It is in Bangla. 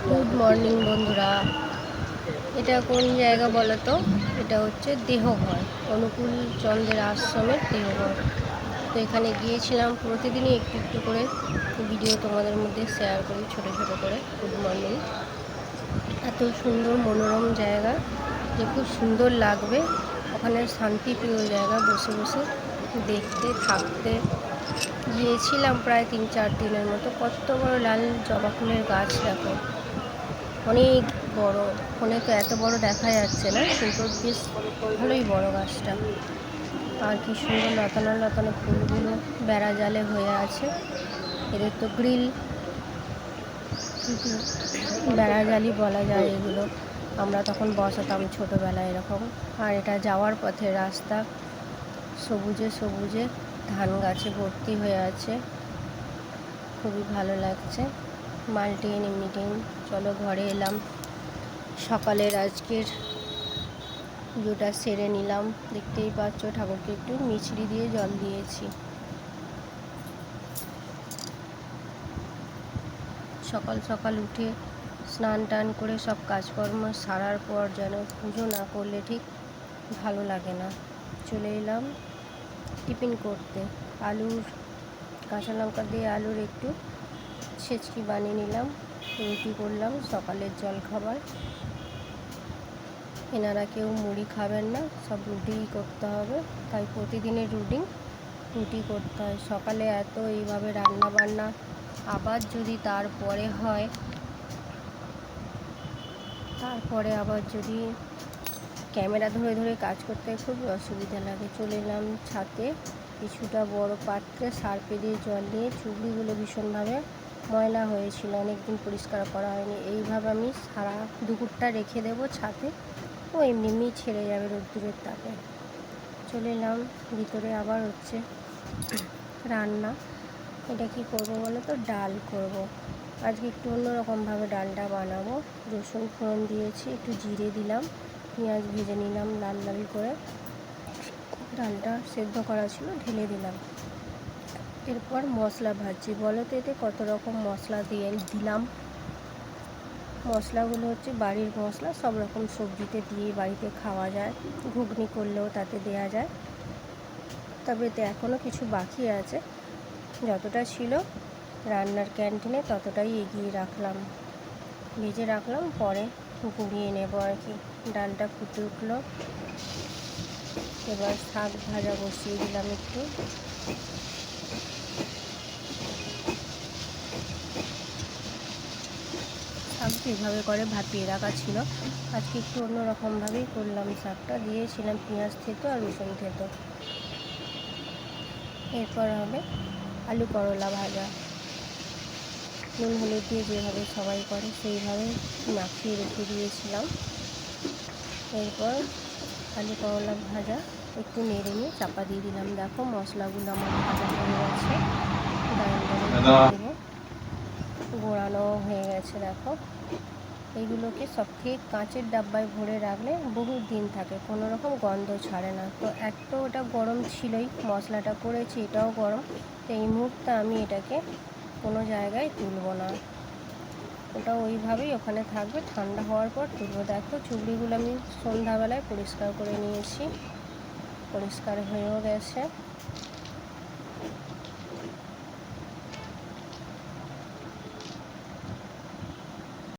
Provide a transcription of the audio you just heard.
গুড মর্নিং বন্ধুরা। এটা কোন জায়গা বলো তো? এটা হচ্ছে দেহঘর, অনুকূল চন্দ্রের আশ্রমের দেহঘর। তো এখানে গিয়েছিলাম, প্রতিদিনই একটু একটু করে ভিডিও তোমাদের মধ্যে শেয়ার করি ছোট ছোট করে। Good morning. এত সুন্দর মনোরম জায়গা যে খুব সুন্দর লাগবে। ওখানে শান্তিপ্রিয় জায়গা, বসে বসে দেখতে থাকতে। গিয়েছিলাম প্রায় 3-4 দিনের মতো। কত বড় লাল জবা ফুলের গাছ দেখো, অনেক বড়। ফোনে তো এত বড় দেখা যাচ্ছে না, কিন্তু বেশ ভালোই বড় গাছটা। আর কি সুন্দর লতানো লতানো ফুলগুলো বেড়া জালে হয়ে আছে। এদের তো গ্রিল, কিন্তু বেড়া জালই বলা যায় এগুলো। আমরা তখন বসাতাম ছোটোবেলায় এরকম। আর এটা যাওয়ার পথে রাস্তা, সবুজে সবুজে ধান গাছে ভর্তি হয়ে আছে, খুবই ভালো লাগছে। মাল্টিন মিটিং। চলো ঘরে এলাম, সকালের আজকের পুজোটা সেরে নিলাম। দেখতেই পাচ্ছ, ঠাকুরকে একটু মিছরি দিয়ে জল দিয়েছি। সকাল সকাল উঠে স্নান টান করে সব কাজকর্ম সারার পর যেন পুজো না করলে ঠিক ভালো লাগে না। চলে এলাম টিফিন করতে। আলুর, কাঁচা লঙ্কা দিয়ে আলুর একটু ছেঁচকি বানিয়ে নিলাম, রুটি করলাম সকালের জলখাবার। এনারা কেউ মুড়ি খাবেন না, সব রুটিই করতে হবে, তাই প্রতিদিনের রুটি করতে হয়। সকালে এত এইভাবে রান্না বান্না, আবার যদি তারপরে আবার যদি ক্যামেরা ধরে ধরে কাজ করতে খুব অসুবিধা লাগে। চলে এলাম ছাদে, কিছুটা বড় পাত্রে সার্পে দিয়ে জল নিয়ে, চুবড়িগুলো ভীষণভাবে ময়লা হয়েছিল, অনেকদিন পরিষ্কার করা হয়নি। এইভাবে আমি সারা দুপুরটা রেখে দেবো ছাদে, ও এমনি ছেড়ে যাবে রোদ্দুরের তাপে। চলে এলাম ভিতরে, আবার হচ্ছে রান্না। এটা কি করব বলো তো? ডাল করব আজকে, একটু অন্যরকমভাবে ডালটা বানাবো। রসুন ফোড়ন দিয়েছি, একটু জিরে দিলাম, পেঁয়াজ ভেজে নিলাম লাল লাল করে। ডালটা সেদ্ধ করা ছিল, ঢেলে দিলাম। এরপর মশলা ভাজছি। বলো তো এতে কত রকম মশলা দিলাম? মশলাগুলো হচ্ছে বাড়ির মশলা, সব রকম সবজিতে দিয়ে বাড়িতে খাওয়া যায়, ঘুগনি করলেও তাতে দেয়া যায়। তবে এতে এখনও কিছু বাকি আছে, যতটা ছিল রান্নার ক্যান্টিনে ততটাই এগিয়ে রাখলাম, ভেজে রাখলাম, পরে গুঁড়িয়ে নেব আর কি। ডালটা ফুটে উঠলো, এবার শাক ভাজা বসিয়ে দিলাম একটু। শাক যেভাবে করে ভাপিয়ে রাখা ছিল, আজকে একটু অন্যরকমভাবেই করলাম। শাকটা দিয়েছিলাম পেঁয়াজ থেতো আর রসুন থেতো। এরপর হবে আলু করলা ভাজা, নুন হলুদ দিয়ে যেভাবে সবাই করে সেইভাবে মাখিয়ে রেখে দিয়েছিলাম। এরপর আলু করলা ভাজা একটু নেড়ে নিয়ে চাপা দিয়ে দিলাম। দেখো মশলাগুলো আমার ভাজা হয়ে গেছে, গোড়ানো হয়ে গেছে। দেখো এইগুলোকে সব ঠিক কাঁচের ডাব্বায় ভরে রাখলে বহু দিন থাকে, কোনো রকম গন্ধ ছাড়ে না। তো এক তো ওটা গরম ছিলই, মশলাটা করেছি এটাও গরম, তো এই মুহূর্তে আমি এটাকে কোনো জায়গায় তুলব না, ওটা ওইভাবেই ওখানে থাকবে, ঠান্ডা হওয়ার পর তুলব। দেখো চুবড়িগুলো আমি সন্ধ্যাবেলায় পরিষ্কার করে নিয়েছি, পরিষ্কার হয়েও গেছে।